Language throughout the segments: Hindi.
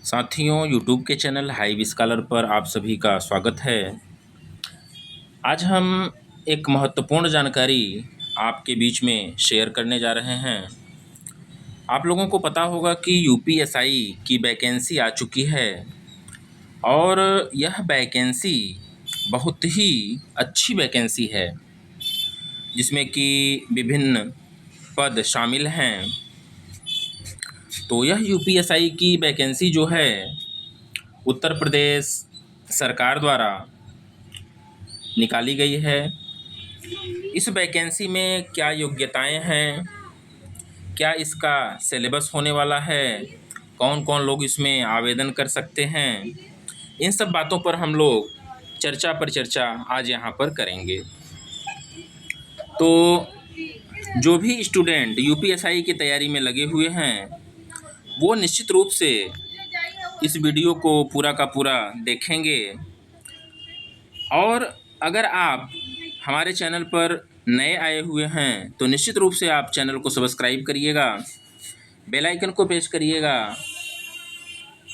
साथियों, यूट्यूब के चैनल हाइव स्कॉलर पर आप सभी का स्वागत है। आज हम एक महत्वपूर्ण जानकारी आपके बीच में शेयर करने जा रहे हैं। आप लोगों को पता होगा कि यूपीएसआई की वैकेंसी आ चुकी है और यह वैकेंसी बहुत ही अच्छी वैकेंसी है, जिसमें कि विभिन्न पद शामिल हैं। तो यह यूपीएसआई की वैकेंसी जो है उत्तर प्रदेश सरकार द्वारा निकाली गई है। इस वैकेंसी में क्या योग्यताएं हैं, क्या इसका सिलेबस होने वाला है, कौन कौन लोग इसमें आवेदन कर सकते हैं, इन सब बातों पर हम लोग चर्चा पर चर्चा आज यहाँ पर करेंगे। तो जो भी स्टूडेंट यूपीएसआई की तैयारी में लगे हुए हैं वो निश्चित रूप से इस वीडियो को पूरा का पूरा देखेंगे। और अगर आप हमारे चैनल पर नए आए हुए हैं तो निश्चित रूप से आप चैनल को सब्सक्राइब करिएगा, बेल आइकन को प्रेस करिएगा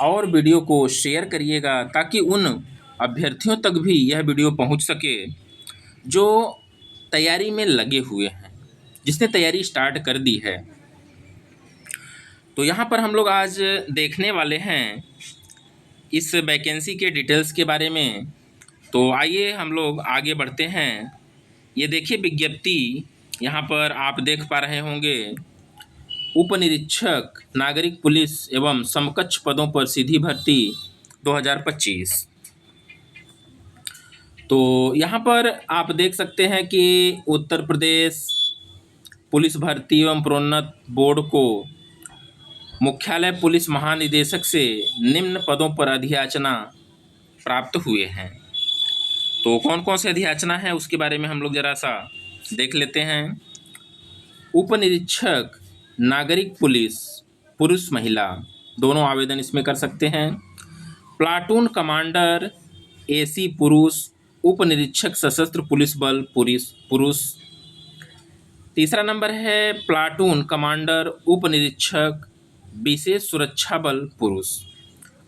और वीडियो को शेयर करिएगा, ताकि उन अभ्यर्थियों तक भी यह वीडियो पहुंच सके जो तैयारी में लगे हुए हैं, जिसने तैयारी स्टार्ट कर दी है। तो यहाँ पर हम लोग आज देखने वाले हैं इस वैकेंसी के डिटेल्स के बारे में। तो आइए हम लोग आगे बढ़ते हैं। ये देखिए विज्ञप्ति, यहाँ पर आप देख पा रहे होंगे, उप निरीक्षक नागरिक पुलिस एवं समकक्ष पदों पर सीधी भर्ती 2025। तो यहाँ पर आप देख सकते हैं कि उत्तर प्रदेश पुलिस भर्ती एवं प्रोन्नत बोर्ड को मुख्यालय पुलिस महानिदेशक से निम्न पदों पर अधियाचना प्राप्त हुए हैं। तो कौन कौन से अधियाचना है उसके बारे में हम लोग ज़रा सा देख लेते हैं। उप निरीक्षक नागरिक पुलिस पुरुष महिला दोनों आवेदन इसमें कर सकते हैं। प्लाटून कमांडर एसी पुरुष, उप निरीक्षक सशस्त्र पुलिस बल पुरुष। तीसरा नंबर है प्लाटून कमांडर उप निरीक्षक विशेष सुरक्षा बल पुरुष।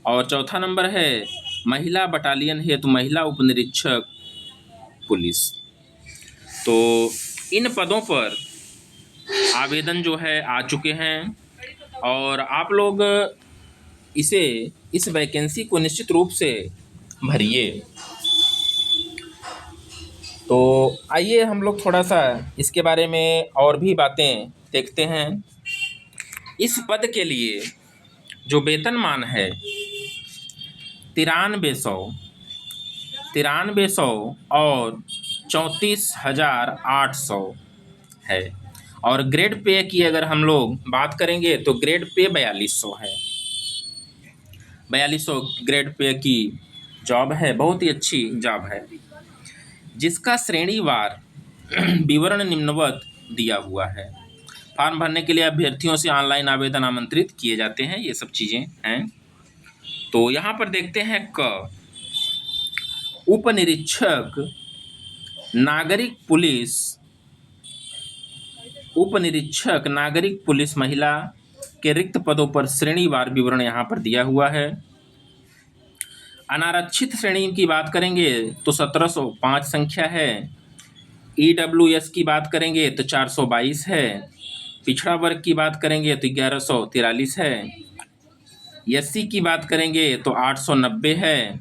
और चौथा नंबर है महिला बटालियन हेतु महिला उप निरीक्षक पुलिस। तो इन पदों पर आवेदन जो है आ चुके हैं और आप लोग इस वैकेंसी को निश्चित रूप से भरिए। तो आइए हम लोग थोड़ा सा इसके बारे में और भी बातें देखते हैं। इस पद के लिए जो वेतनमान है 9300 और 34,800 है। और ग्रेड पे की अगर हम लोग बात करेंगे तो ग्रेड पे 4200 है। 4200 ग्रेड पे की जॉब है, बहुत ही अच्छी जॉब है, जिसका श्रेणीवार विवरण निम्नवत दिया हुआ है। फॉर्म भरने के लिए अभ्यर्थियों से ऑनलाइन आवेदन आमंत्रित किए जाते हैं, ये सब चीज़ें हैं। तो यहाँ पर देखते हैं उप निरीक्षक नागरिक पुलिस महिला के रिक्त पदों पर श्रेणीवार विवरण यहाँ पर दिया हुआ है। अनारक्षित श्रेणी की बात करेंगे तो 1705 संख्या है। ईडब्ल्यूएस की बात करेंगे तो 422 है। पिछड़ा वर्ग की बात करेंगे तो 1143 है। एससी की बात करेंगे तो 890 है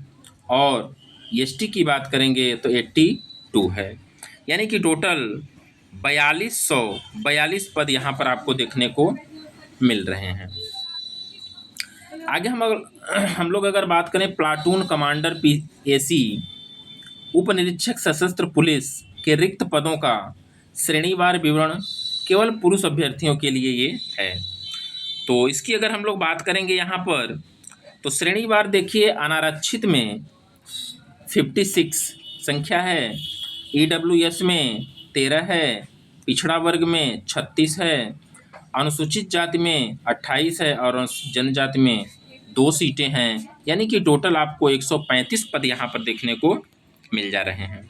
और एसटी की बात करेंगे तो 82 है। यानी कि टोटल 4242 पद यहाँ पर आपको देखने को मिल रहे हैं। आगे हम लोग अगर बात करें प्लाटून कमांडर एसी उप निरीक्षक सशस्त्र पुलिस के रिक्त पदों का श्रेणीवार विवरण केवल पुरुष अभ्यर्थियों के लिए ये है। तो इसकी अगर हम लोग बात करेंगे यहाँ पर तो श्रेणीवार देखिए, अनारक्षित में 56 संख्या है, ईडब्ल्यूएस में 13 है, पिछड़ा वर्ग में 36 है, अनुसूचित जाति में 28 है और जनजाति में 2 सीटें हैं। यानी कि टोटल आपको 135 पद यहाँ पर देखने को मिल जा रहे हैं।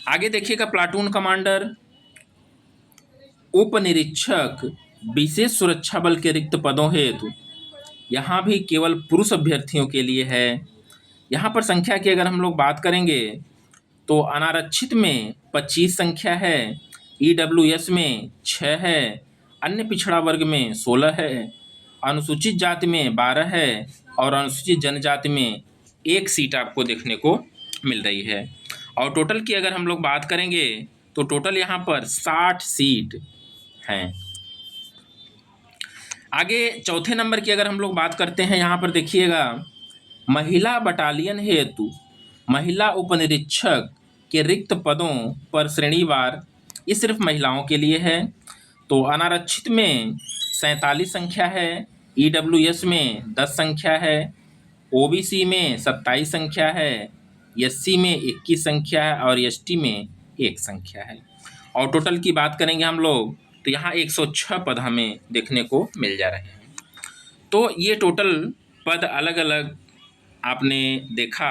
आगे देखिएगा प्लाटून कमांडर उप निरीक्षक विशेष सुरक्षा बल के रिक्त पदों हेतु यहाँ भी केवल पुरुष अभ्यर्थियों के लिए है। यहाँ पर संख्या की अगर हम लोग बात करेंगे तो अनारक्षित में 25 संख्या है, ईडब्ल्यूएस में 6 है, अन्य पिछड़ा वर्ग में 16 है, अनुसूचित जाति में 12 है और अनुसूचित जनजाति में 1 सीट आपको देखने को मिल रही है। और टोटल की अगर हम लोग बात करेंगे तो टोटल यहाँ पर 60 सीट हैं। आगे चौथे नंबर की अगर हम लोग बात करते हैं, यहाँ पर देखिएगा, महिला बटालियन हेतु महिला उपनिरीक्षक के रिक्त पदों पर श्रेणीवार, ये सिर्फ महिलाओं के लिए है। तो अनारक्षित में 47 संख्या है, ईडब्ल्यूएस में 10 संख्या है, ओबीसी में 27 संख्या है, एससी में 21 संख्या है और एसटी में 1 संख्या है। और टोटल की बात करेंगे हम लोग तो यहाँ 106 पद हमें देखने को मिल जा रहे हैं। तो ये टोटल पद अलग अलग आपने देखा,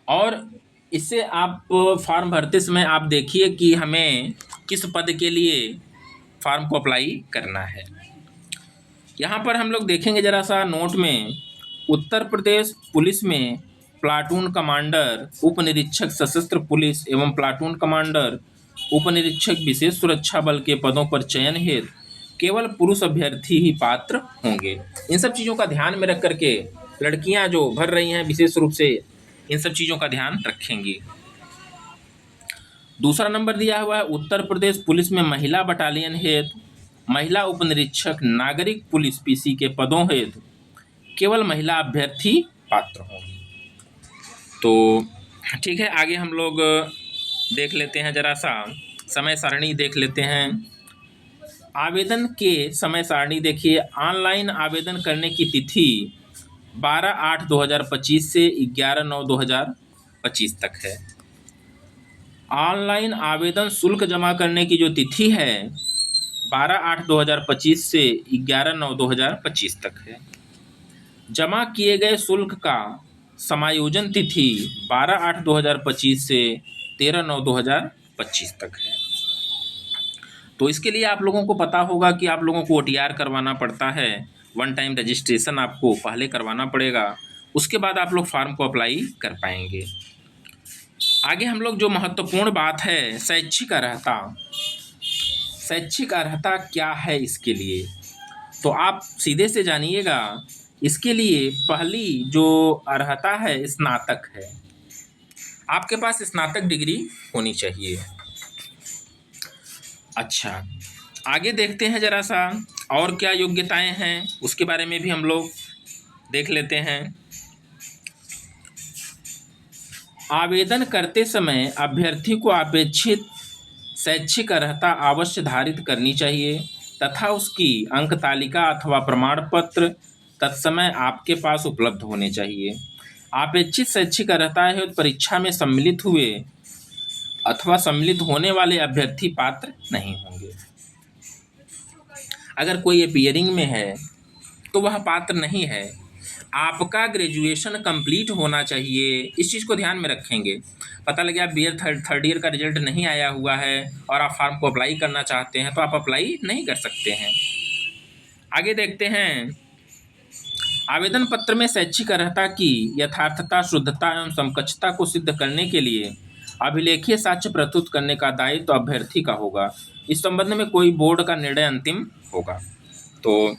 और इससे आप फॉर्म भरते समय आप देखिए कि हमें किस पद के लिए फॉर्म को अप्लाई करना है। यहाँ पर हम लोग देखेंगे ज़रा सा नोट में, उत्तर प्रदेश पुलिस में प्लाटून कमांडर, उप निरीक्षक सशस्त्र पुलिस एवं प्लाटून कमांडर, उप निरीक्षक विशेष सुरक्षा बल के पदों पर चयन हेतु केवल पुरुष अभ्यर्थी ही पात्र होंगे। इन सब चीज़ों का ध्यान में रख करके लड़कियां जो भर रही हैं विशेष रूप से इन सब चीज़ों का ध्यान रखेंगी। दूसरा नंबर दिया हुआ है, उत्तर प्रदेश पुलिस में महिला बटालियन हेतु महिला उपनिरीक्षक नागरिक पुलिस पीसी के पदों हेतु केवल महिला अभ्यर्थी पात्र होंगी। तो ठीक है, आगे हम लोग देख लेते हैं, जरा सा समय सारणी देख लेते हैं। आवेदन के समय सारणी देखिए, ऑनलाइन आवेदन करने की तिथि 12/8/2025 से 11/9/2025 तक है। ऑनलाइन आवेदन शुल्क जमा करने की जो तिथि है 12/8/2025 से 11/9/2025 तक है। जमा किए गए शुल्क का समायोजन तिथि 12/8/2025 से 13/9/2025 तक है। तो इसके लिए आप लोगों को पता होगा कि आप लोगों को OTR करवाना पड़ता है, वन टाइम रजिस्ट्रेशन आपको पहले करवाना पड़ेगा, उसके बाद आप लोग फॉर्म को अप्लाई कर पाएंगे। आगे हम लोग जो महत्वपूर्ण बात है, शैक्षिक अर्हता। शैक्षिक अर्हता क्या है इसके लिए, तो आप सीधे से जानिएगा। इसके लिए पहली जो अर्हता है स्नातक है, आपके पास स्नातक डिग्री होनी चाहिए। अच्छा, आगे देखते हैं जरा सा और क्या योग्यताएं हैं, उसके बारे में भी हम लोग देख लेते हैं। आवेदन करते समय अभ्यर्थी को अपेक्षित शैक्षिक अर्हता अवश्य धारित करनी चाहिए तथा उसकी अंक तालिका अथवा प्रमाण पत्र तत्समय आपके पास उपलब्ध होने चाहिए। अपेक्षित शैक्षिक अर्हता है परीक्षा में सम्मिलित हुए अथवा सम्मिलित होने वाले अभ्यर्थी पात्र नहीं होंगे। अगर कोई अपीयरिंग में है तो वह पात्र नहीं है। आपका ग्रेजुएशन कंप्लीट होना चाहिए, इस चीज़ को ध्यान में रखेंगे। पता लगे आप BA थर्ड ईयर का रिजल्ट नहीं आया हुआ है और आप फॉर्म को अप्लाई करना चाहते हैं तो आप अप्लाई नहीं कर सकते हैं। आगे देखते हैं, आवेदन पत्र में शैक्षिक अर्हता की यथार्थता, शुद्धता एवं समकक्षता को सिद्ध करने के लिए अभिलेखीय साक्ष्य प्रस्तुत करने का दायित्व अभ्यर्थी का होगा। इस संबंध में कोई बोर्ड का निर्णय अंतिम होगा। तो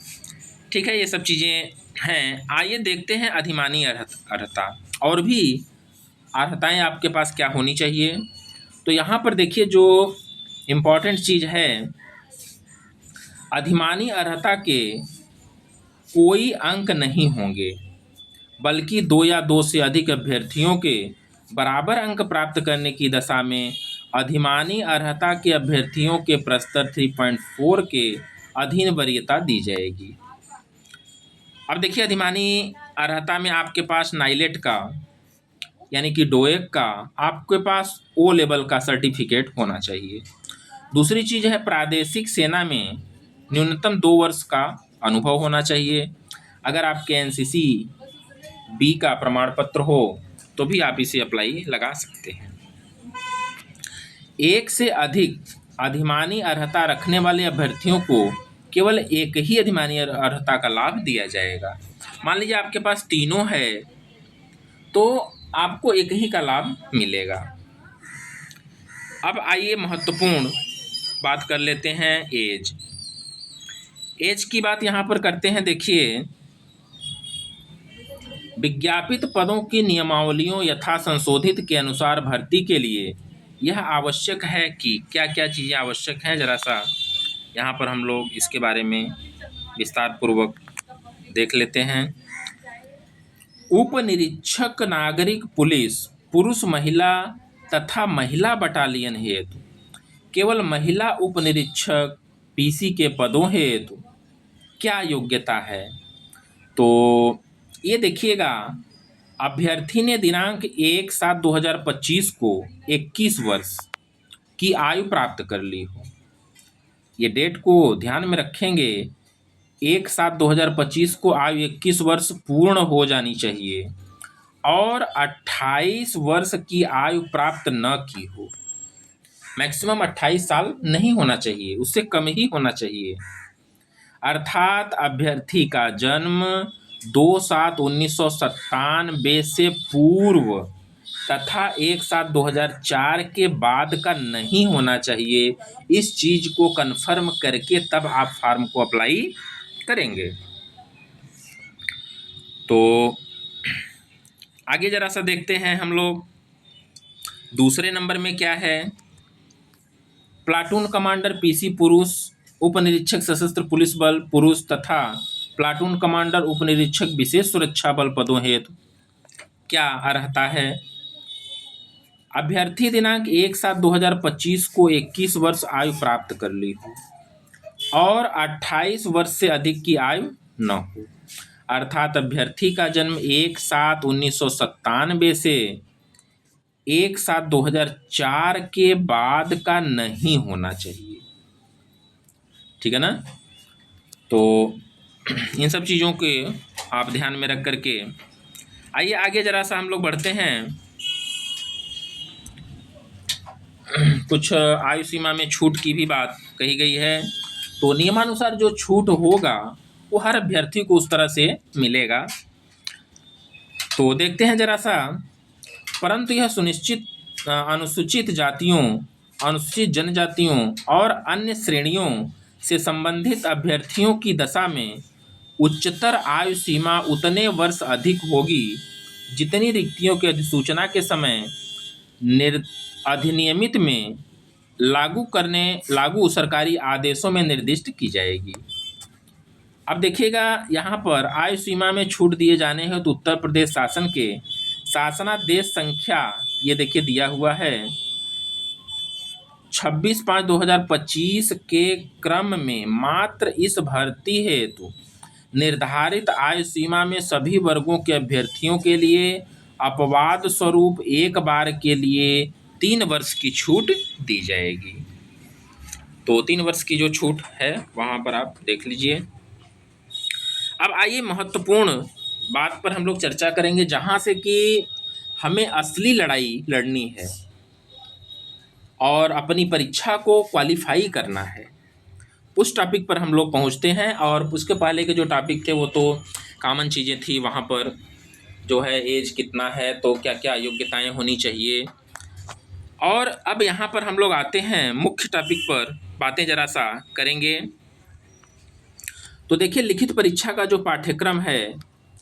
ठीक है, ये सब चीज़ें हैं। आइए देखते हैं अधिमानी अर्हता, और भी अर्हताएं आपके पास क्या होनी चाहिए। तो यहाँ पर देखिए जो इम्पॉर्टेंट चीज़ है, अधिमानी अर्हता के कोई अंक नहीं होंगे, बल्कि 2 या 2 से अधिक अभ्यर्थियों के बराबर अंक प्राप्त करने की दशा में अधिमानी अर्हता के अभ्यर्थियों के प्रस्तर 3.4 के अधीन वरीयता दी जाएगी। अब देखिए, अधिमानी अर्हता में आपके पास नाइलेट का यानी कि डोएक का आपके पास O लेवल का सर्टिफिकेट होना चाहिए। दूसरी चीज़ है, प्रादेशिक सेना में न्यूनतम 2 वर्ष का अनुभव होना चाहिए। अगर आपके NCC B का प्रमाण पत्र हो तो भी आप इसे अप्लाई लगा सकते हैं। 1 से अधिक अधिमानी अर्हता रखने वाले अभ्यर्थियों को केवल एक ही अधिमानी अर्हता का लाभ दिया जाएगा। मान लीजिए आपके पास तीनों है तो आपको एक ही का लाभ मिलेगा। अब आइए महत्वपूर्ण बात कर लेते हैं एज। एज की बात यहाँ पर करते हैं। देखिए, विज्ञापित पदों की नियमावलियों यथा संशोधित के अनुसार भर्ती के लिए यह आवश्यक है कि क्या क्या चीज़ें आवश्यक हैं, जरा सा यहाँ पर हम लोग इसके बारे में विस्तार पूर्वक देख लेते हैं। उप निरीक्षक नागरिक पुलिस पुरुष महिला तथा महिला बटालियन हेतु केवल महिला उप निरीक्षक पीसी के पदों हेतु क्या योग्यता है? तो ये देखिएगा, अभ्यर्थी ने दिनांक 1/7/2025 को 21 वर्ष की आयु प्राप्त कर ली हो। ये डेट को ध्यान में रखेंगे, 1/7/2025 को आयु 21 वर्ष पूर्ण हो जानी चाहिए और 28 वर्ष की आयु प्राप्त न की हो। मैक्सिमम 28 साल नहीं होना चाहिए, उससे कम ही होना चाहिए। अर्थात अभ्यर्थी का जन्म 2/7/1997 से पूर्व तथा 1/7/2004 के बाद का नहीं होना चाहिए। इस चीज़ को कन्फर्म करके तब आप फॉर्म को अप्लाई करेंगे। तो आगे जरा सा देखते हैं हम लोग, दूसरे नंबर में क्या है। प्लाटून कमांडर पीसी पुरुष, उप निरीक्षक सशस्त्र पुलिस बल पुरुष तथा प्लाटून कमांडर उप निरीक्षक विशेष सुरक्षा बल पदों हेतु क्या अर्हता है? अभ्यर्थी दिनांक 1/7/2025 को 21 वर्ष आयु प्राप्त कर ली हो और 28 वर्ष से अधिक की आयु न हो। अर्थात अभ्यर्थी का जन्म 1/7/1997 से 1/7/2004 के बाद का नहीं होना चाहिए। ठीक है ना? तो इन सब चीज़ों के आप ध्यान में रख करके आइए आगे जरा सा हम लोग बढ़ते हैं। कुछ आयु सीमा में छूट की भी बात कही गई है। तो नियमानुसार जो छूट होगा वो हर अभ्यर्थी को उस तरह से मिलेगा। तो देखते हैं जरा सा। परंतु यह सुनिश्चित अनुसूचित जातियों, अनुसूचित जनजातियों और अन्य श्रेणियों से संबंधित अभ्यर्थियों की दशा में उच्चतर आयु सीमा उतने वर्ष अधिक होगी जितनी रिक्तियों की अधिसूचना के समय अधिनियमित में लागू सरकारी आदेशों में निर्दिष्ट की जाएगी। अब देखिएगा, यहाँ पर आयु सीमा में छूट दिए जाने हैं तो उत्तर प्रदेश शासन के शासनादेश संख्या ये देखिए दिया हुआ है 26/5/2025 के क्रम में मात्र इस भर्ती हेतु निर्धारित आयु सीमा में सभी वर्गों के अभ्यर्थियों के लिए अपवाद स्वरूप एक बार के लिए 3 वर्ष की छूट दी जाएगी। तो 3 वर्ष की जो छूट है वहाँ पर आप देख लीजिए। अब आइए महत्वपूर्ण बात पर हम लोग चर्चा करेंगे, जहाँ से कि हमें असली लड़ाई लड़नी है और अपनी परीक्षा को क्वालिफाई करना है। उस टॉपिक पर हम लोग पहुँचते हैं। और उसके पहले के जो टॉपिक थे वो तो कॉमन चीज़ें थी, वहाँ पर जो है एज कितना है, तो क्या क्या योग्यताएं होनी चाहिए। और अब यहाँ पर हम लोग आते हैं मुख्य टॉपिक पर, बातें जरा सा करेंगे। तो देखिए, लिखित परीक्षा का जो पाठ्यक्रम है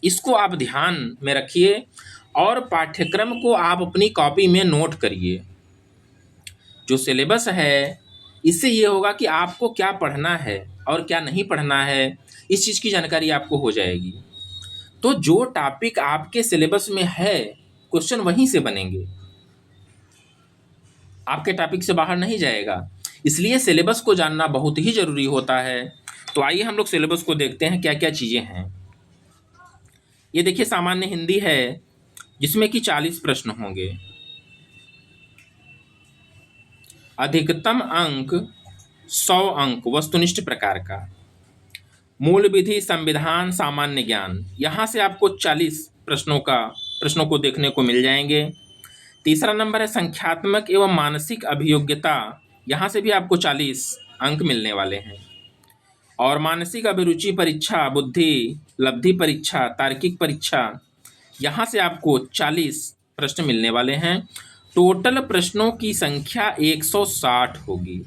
इसको आप ध्यान में रखिए और पाठ्यक्रम को आप अपनी कॉपी में नोट करिए। जो सिलेबस है इससे ये होगा कि आपको क्या पढ़ना है और क्या नहीं पढ़ना है, इस चीज़ की जानकारी आपको हो जाएगी। तो जो टॉपिक आपके सिलेबस में है क्वेश्चन वहीं से बनेंगे, आपके टॉपिक से बाहर नहीं जाएगा। इसलिए सिलेबस को जानना बहुत ही ज़रूरी होता है। तो आइए हम लोग सिलेबस को देखते हैं क्या क्या चीज़ें हैं। ये देखिए, सामान्य हिंदी है जिसमें कि 40 प्रश्न होंगे। अधिकतम अंक 100 अंक वस्तुनिष्ठ प्रकार का। मूल विधि, संविधान, सामान्य ज्ञान, यहाँ से आपको 40 प्रश्नों को देखने को मिल जाएंगे। तीसरा नंबर है संख्यात्मक एवं मानसिक अभियोग्यता, यहाँ से भी आपको 40 अंक मिलने वाले हैं। और मानसिक अभिरुचि परीक्षा, बुद्धि लब्धि परीक्षा, तार्किक परीक्षा, यहाँ से आपको 40 प्रश्न मिलने वाले हैं। टोटल प्रश्नों की संख्या 160 होगी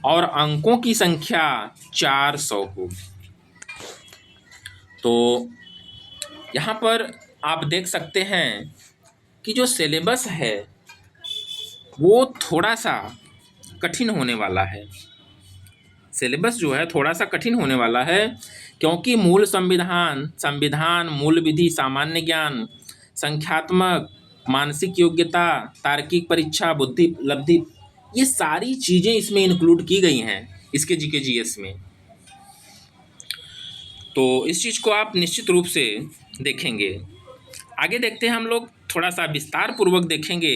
और अंकों की संख्या 400 होगी। तो यहाँ पर आप देख सकते हैं कि जो सिलेबस है वो थोड़ा सा कठिन होने वाला है। सिलेबस जो है थोड़ा सा कठिन होने वाला है, क्योंकि मूल संविधान, मूल विधि, सामान्य ज्ञान, संख्यात्मक, मानसिक योग्यता, तार्किक परीक्षा, बुद्धि लब्धि, ये सारी चीज़ें इसमें इंक्लूड की गई हैं इसके जीके जीएस में। तो इस चीज़ को आप निश्चित रूप से देखेंगे। आगे देखते हैं हम लोग, थोड़ा सा विस्तार पूर्वक देखेंगे।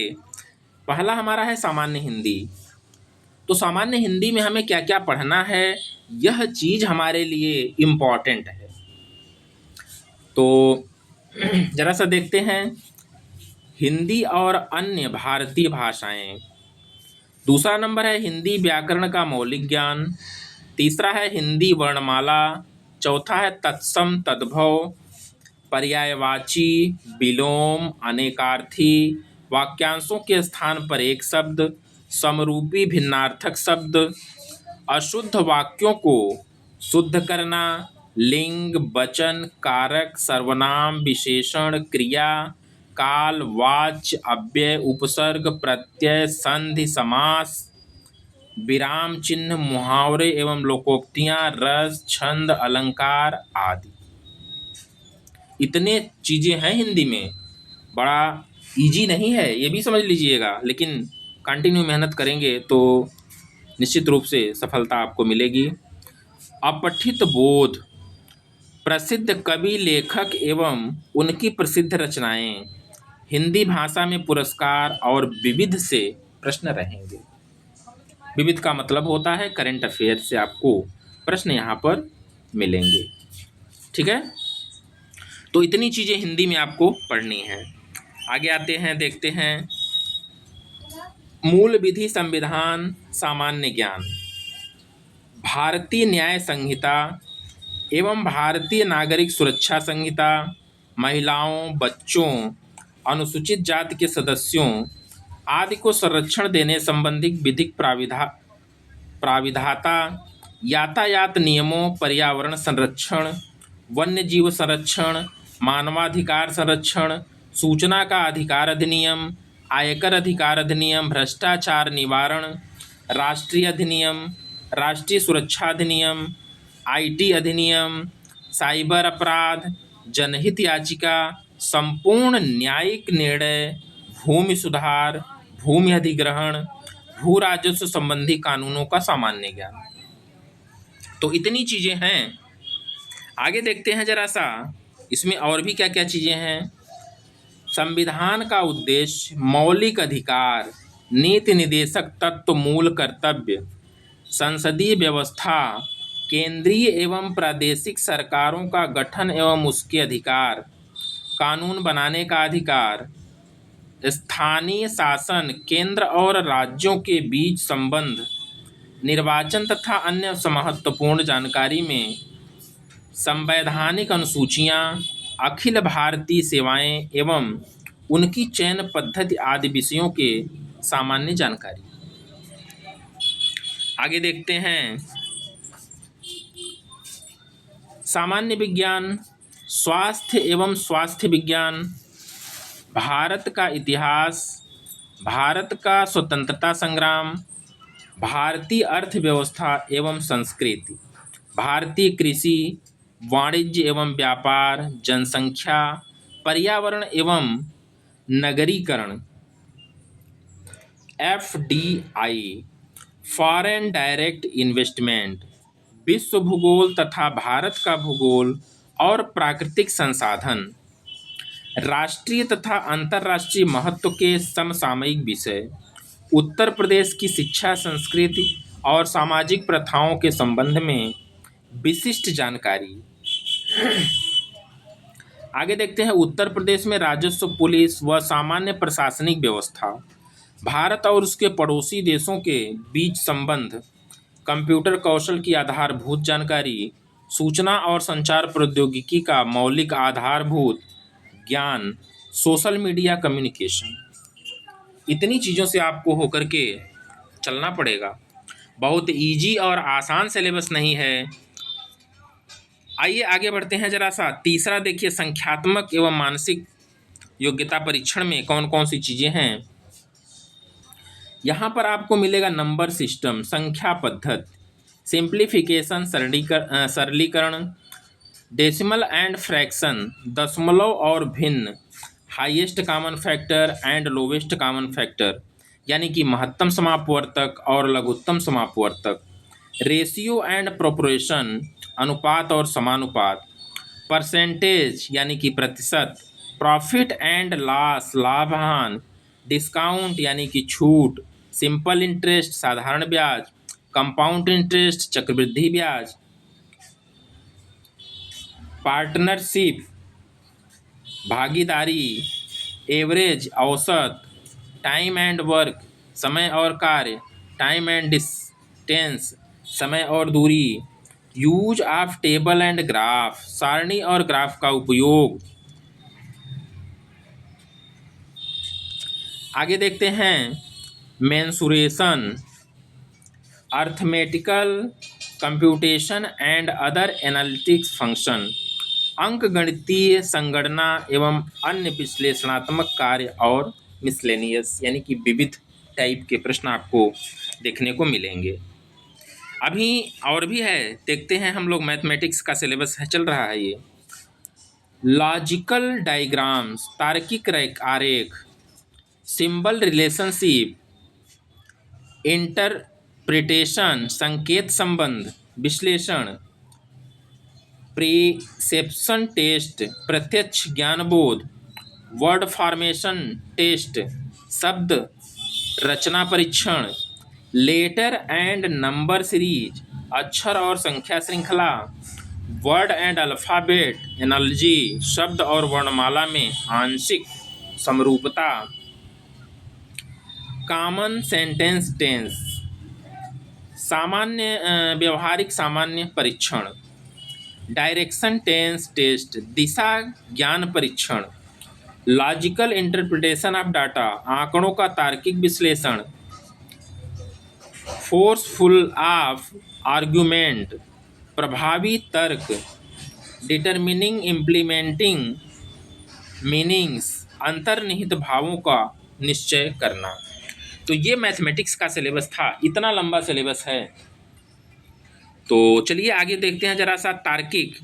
पहला हमारा है सामान्य हिंदी। तो सामान्य हिंदी में हमें क्या क्या पढ़ना है, यह चीज़ हमारे लिए इम्पॉर्टेंट है। तो जरा सा देखते हैं, हिंदी और अन्य भारतीय भाषाएं। दूसरा नंबर है हिंदी व्याकरण का मौलिक ज्ञान। तीसरा है हिंदी वर्णमाला। चौथा है तत्सम तद्भव, पर्यायवाची, विलोम, अनेकार्थी, वाक्यांशों के स्थान पर एक शब्द, समरूपी भिन्नार्थक शब्द, अशुद्ध वाक्यों को शुद्ध करना, लिंग, वचन, कारक, सर्वनाम, विशेषण, क्रिया, काल, वाच्य, अव्यय, उपसर्ग, प्रत्यय, संधि, समास, विराम चिन्ह, मुहावरे एवं लोकोक्तियां, रस, छंद, अलंकार आदि। इतने चीज़ें हैं हिंदी में। बड़ा इजी नहीं है, ये भी समझ लीजिएगा, लेकिन कंटिन्यू मेहनत करेंगे तो निश्चित रूप से सफलता आपको मिलेगी। अपठित बोध, प्रसिद्ध कवि, लेखक एवं उनकी प्रसिद्ध रचनाएं, हिंदी भाषा में पुरस्कार और विविध से प्रश्न रहेंगे। विविध का मतलब होता है करंट अफेयर से आपको प्रश्न यहाँ पर मिलेंगे। ठीक है, तो इतनी चीज़ें हिंदी में आपको पढ़नी है। आगे आते हैं, देखते हैं मूल विधि, संविधान, सामान्य ज्ञान, भारतीय न्याय संहिता एवं भारतीय नागरिक सुरक्षा संहिता, महिलाओं, बच्चों, अनुसूचित जाति के सदस्यों आदि को संरक्षण देने संबंधी विधिक प्राविधाता, यातायात नियमों, पर्यावरण संरक्षण, वन्य जीव संरक्षण, मानवाधिकार संरक्षण, सूचना का अधिकार अधिनियम, आयकर अधिकार अधिनियम, भ्रष्टाचार निवारण, राष्ट्रीय अधिनियम, राष्ट्रीय सुरक्षा अधिनियम, आईटी अधिनियम, साइबर अपराध, जनहित याचिका, संपूर्ण न्यायिक निर्णय, भूमि सुधार, भूमि अधिग्रहण, भू राजस्व संबंधी कानूनों का सामान्य ज्ञान। तो इतनी चीज़ें हैं। आगे देखते हैं जरा सा, इसमें और भी क्या क्या चीज़ें हैं। संविधान का उद्देश्य, मौलिक अधिकार, नीति निदेशक तत्व, मूल कर्तव्य, संसदीय व्यवस्था, केंद्रीय एवं प्रादेशिक सरकारों का गठन एवं उसके अधिकार, कानून बनाने का अधिकार, स्थानीय शासन, केंद्र और राज्यों के बीच संबंध, निर्वाचन तथा अन्य महत्वपूर्ण जानकारी में संवैधानिक अनुसूचियाँ, अखिल भारतीय सेवाएं एवं उनकी चयन पद्धति आदि विषयों के सामान्य जानकारी। आगे देखते हैं सामान्य विज्ञान, स्वास्थ्य एवं स्वास्थ्य विज्ञान, भारत का इतिहास, भारत का स्वतंत्रता संग्राम, भारतीय अर्थव्यवस्था एवं संस्कृति, भारतीय कृषि, वाणिज्य एवं व्यापार, जनसंख्या, पर्यावरण एवं नगरीकरण, FDI, फॉरेन डायरेक्ट इन्वेस्टमेंट, विश्व भूगोल तथा भारत का भूगोल और प्राकृतिक संसाधन, राष्ट्रीय तथा अंतर्राष्ट्रीय महत्व के समसामयिक विषय, उत्तर प्रदेश की शिक्षा, संस्कृति और सामाजिक प्रथाओं के संबंध में विशिष्ट जानकारी। आगे देखते हैं उत्तर प्रदेश में राजस्व, पुलिस व सामान्य प्रशासनिक व्यवस्था, भारत और उसके पड़ोसी देशों के बीच संबंध, कंप्यूटर कौशल की आधारभूत जानकारी, सूचना और संचार प्रौद्योगिकी का मौलिक आधारभूत ज्ञान, सोशल मीडिया कम्युनिकेशन। इतनी चीज़ों से आपको होकर के चलना पड़ेगा। बहुत इजी और आसान सिलेबस नहीं है। आइए आगे बढ़ते हैं जरा सा। तीसरा देखिए, संख्यात्मक एवं मानसिक योग्यता परीक्षण में कौन कौन सी चीज़ें हैं। यहाँ पर आपको मिलेगा नंबर सिस्टम, संख्या पद्धति, सिंप्लीफिकेशन सरलीकरण, डेसिमल एंड फ्रैक्शन, दशमलव और भिन्न, highest common factor and lowest common factor, यानी कि महत्तम समापवर्तक और लघुत्तम समापवर्तक, रेशियो एंड प्रोपोर्शन, अनुपात और समानुपात, परसेंटेज यानी कि प्रतिशत, प्रॉफिट एंड लॉस, लाभ हानि, डिस्काउंट यानी कि छूट, सिंपल इंटरेस्ट, साधारण ब्याज, कंपाउंड इंटरेस्ट, चक्रवृद्धि ब्याज, पार्टनरशिप, भागीदारी, एवरेज औसत, टाइम एंड वर्क, समय और कार्य, टाइम एंड डिस्टेंस, समय और दूरी, use of table and graph, सारणी और ग्राफ का उपयोग। आगे देखते हैं, mensuration, arithmetical computation and other analytics function, अंक गणितीय संगणना एवं अन्य विश्लेषणात्मक कार्य, और मिसलेनियस यानी कि विविध टाइप के प्रश्न आपको देखने को मिलेंगे। अभी और भी है, देखते हैं हम लोग। मैथमेटिक्स का सिलेबस है, चल रहा है ये। लॉजिकल डायग्राम्स, तार्किक आरेख, सिंबल रिलेशनशिप, इंटरप्रिटेशन, संकेत संबंध, विश्लेषण, प्रिसेप्शन टेस्ट, प्रत्यक्ष ज्ञान बोध, वर्ड फॉर्मेशन टेस्ट, शब्द रचना परीक्षण, लेटर एंड नंबर सीरीज, अक्षर और संख्या श्रृंखला, वर्ड एंड अल्फ़ाबेट एनालॉजी, शब्द और वर्णमाला में आंशिक समरूपता, कॉमन सेंटेंस टेंस, सामान्य व्यवहारिक सामान्य परीक्षण, डायरेक्शन टेंस टेस्ट, दिशा ज्ञान परीक्षण, लॉजिकल इंटरप्रिटेशन ऑफ डाटा, आंकड़ों का तार्किक विश्लेषण, फोर्सफुल ऑफ आर्ग्यूमेंट, प्रभावी तर्क, डिटरमिनिंग इम्प्लीमेंटिंग मीनिंग्स, अंतर्निहित भावों का निश्चय करना। तो ये मैथमेटिक्स का सिलेबस था। इतना लंबा सिलेबस है। तो चलिए आगे देखते हैं जरा सा। तार्किक,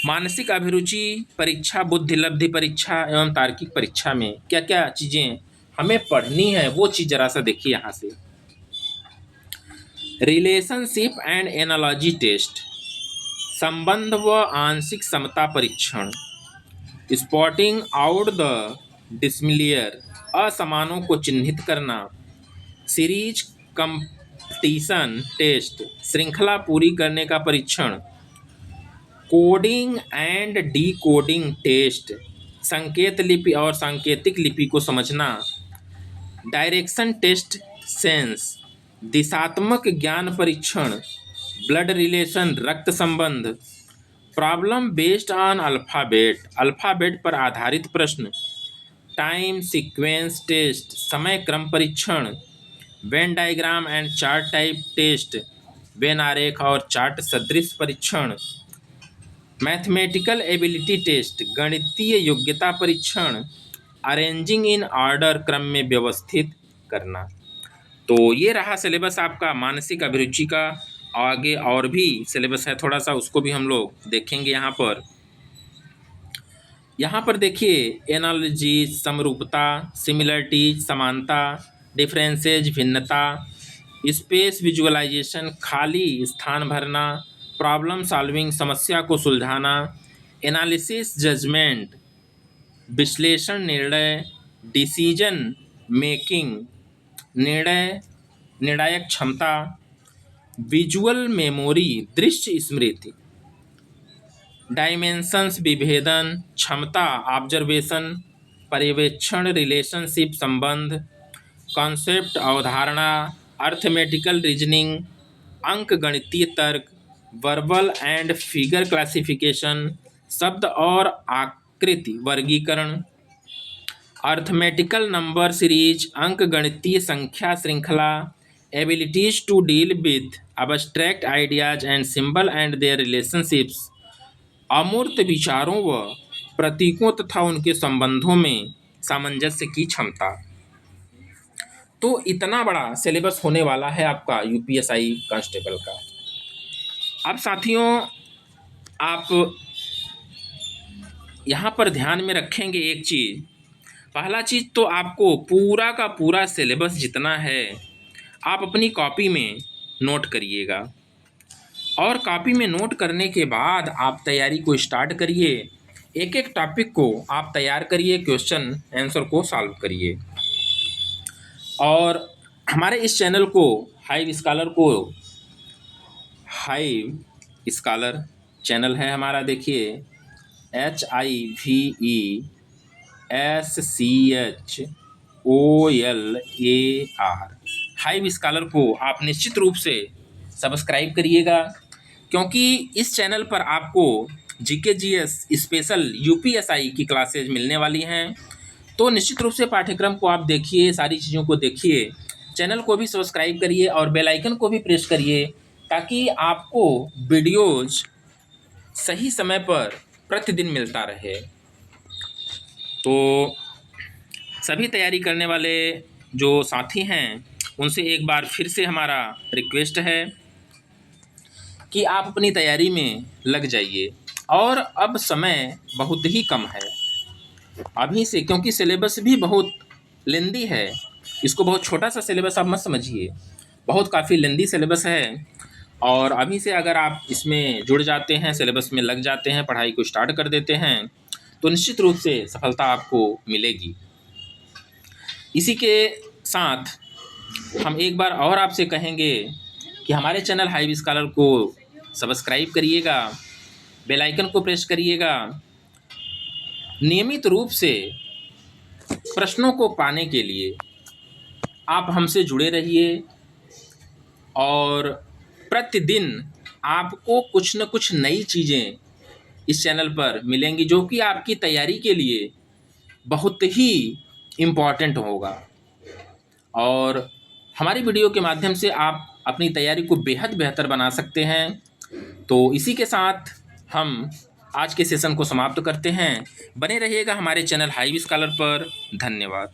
मानसिक अभिरुचि परीक्षा, बुद्धिलब्धि परीक्षा एवं तार्किक परीक्षा में क्या क्या चीज़ें हमें पढ़नी है, वो चीज़ जरा सा देखिए यहाँ से। रिलेशनशिप एंड एनालॉजी टेस्ट, संबंध व आंशिक समता परीक्षण, स्पॉटिंग आउट द डिसमिलियर, असमानों को चिन्हित करना, सीरीज कंपटीशन टेस्ट, श्रृंखला पूरी करने का परीक्षण, कोडिंग एंड डीकोडिंग टेस्ट, संकेत लिपि और सांकेतिक लिपि को समझना, डायरेक्शन टेस्ट सेंस, दिशात्मक ज्ञान परीक्षण, ब्लड रिलेशन रक्त संबंध, problem based on alphabet, alphabet पर आधारित प्रश्न, टाइम सीक्वेंस टेस्ट, समय क्रम परीक्षण, Venn diagram and chart type test, Venn आरेख और चार्ट सदृश परीक्षण, मैथमेटिकल एबिलिटी टेस्ट, गणितीय योग्यता परीक्षण, अरेंजिंग इन ऑर्डर, क्रम में व्यवस्थित करना। तो ये रहा सिलेबस आपका मानसिक अभिरुचि का। आगे और भी सिलेबस है थोड़ा सा, उसको भी हम लोग देखेंगे। यहाँ पर देखिए, एनालॉजी समरूपता, सिमिलरिटी समानता, डिफरेंसेज भिन्नता, स्पेस विजुअलाइजेशन खाली स्थान भरना, प्रॉब्लम सॉल्विंग समस्या को सुलझाना, एनालिसिस जजमेंट विश्लेषण निर्णय, डिसीजन मेकिंग निर्णायक क्षमता, विजुअल मेमोरी दृश्य स्मृति, डायमेंशंस विभेदन क्षमता, ऑब्जर्वेशन पर्यवेक्षण, रिलेशनशिप संबंध, कॉन्सेप्ट अवधारणा, अर्थमेटिकल रीजनिंग, अंक गणितीय तर्क, वर्बल एंड फिगर क्लासिफिकेशन, शब्द और आकृति वर्गीकरण, अर्थमेटिकल नंबर सीरीज, अंक गणितीय संख्या श्रृंखला, abilities to deal with abstract ideas and symbol and their relationships, अमूर्त विचारों व प्रतीकों तथा उनके संबंधों में सामंजस्य की क्षमता। तो इतना बड़ा सिलेबस होने वाला है आपका यूपीएसआई कांस्टेबल का। अब साथियों, आप यहाँ पर ध्यान में रखेंगे एक चीज़। पहला चीज़ तो आपको पूरा का पूरा सिलेबस जितना है आप अपनी कॉपी में नोट करिएगा, और कॉपी में नोट करने के बाद आप तैयारी को स्टार्ट करिए। एक एक टॉपिक को आप तैयार करिए, क्वेश्चन आंसर को सॉल्व करिए। और हमारे इस चैनल को हाइव स्कॉलर चैनल है हमारा, देखिए HIVESCHOLAR। हाइव स्कॉलर को आप निश्चित रूप से सब्सक्राइब करिएगा, क्योंकि इस चैनल पर आपको जीके जीएस स्पेशल यूपीएसआई की क्लासेज मिलने वाली हैं। तो निश्चित रूप से पाठ्यक्रम को आप देखिए, सारी चीज़ों को देखिए, चैनल को भी सब्सक्राइब करिए और बेल आइकन को भी प्रेस करिए, ताकि आपको वीडियोज़ सही समय पर प्रतिदिन मिलता रहे। तो सभी तैयारी करने वाले जो साथी हैं उनसे एक बार फिर से हमारा रिक्वेस्ट है कि आप अपनी तैयारी में लग जाइए। और अब समय बहुत ही कम है अभी से, क्योंकि सिलेबस भी बहुत लेंदी है। इसको बहुत छोटा सा सिलेबस आप मत समझिए, बहुत काफ़ी लेंदी सिलेबस है। और अभी से अगर आप इसमें जुड़ जाते हैं, सिलेबस में लग जाते हैं, पढ़ाई को स्टार्ट कर देते हैं, तो निश्चित रूप से सफलता आपको मिलेगी। इसी के साथ हम एक बार और आपसे कहेंगे कि हमारे चैनल हाइव स्कॉलर को सब्सक्राइब करिएगा, बेल आइकन को प्रेस करिएगा। नियमित रूप से प्रश्नों को पाने के लिए आप हमसे जुड़े रहिए, और प्रतिदिन आपको कुछ न कुछ नई चीज़ें इस चैनल पर मिलेंगी, जो कि आपकी तैयारी के लिए बहुत ही इम्पॉर्टेंट होगा। और हमारी वीडियो के माध्यम से आप अपनी तैयारी को बेहद बेहतर बना सकते हैं। तो इसी के साथ हम आज के सेशन को समाप्त करते हैं। बने रहिएगा हमारे चैनल हाइव स्कॉलर पर। धन्यवाद।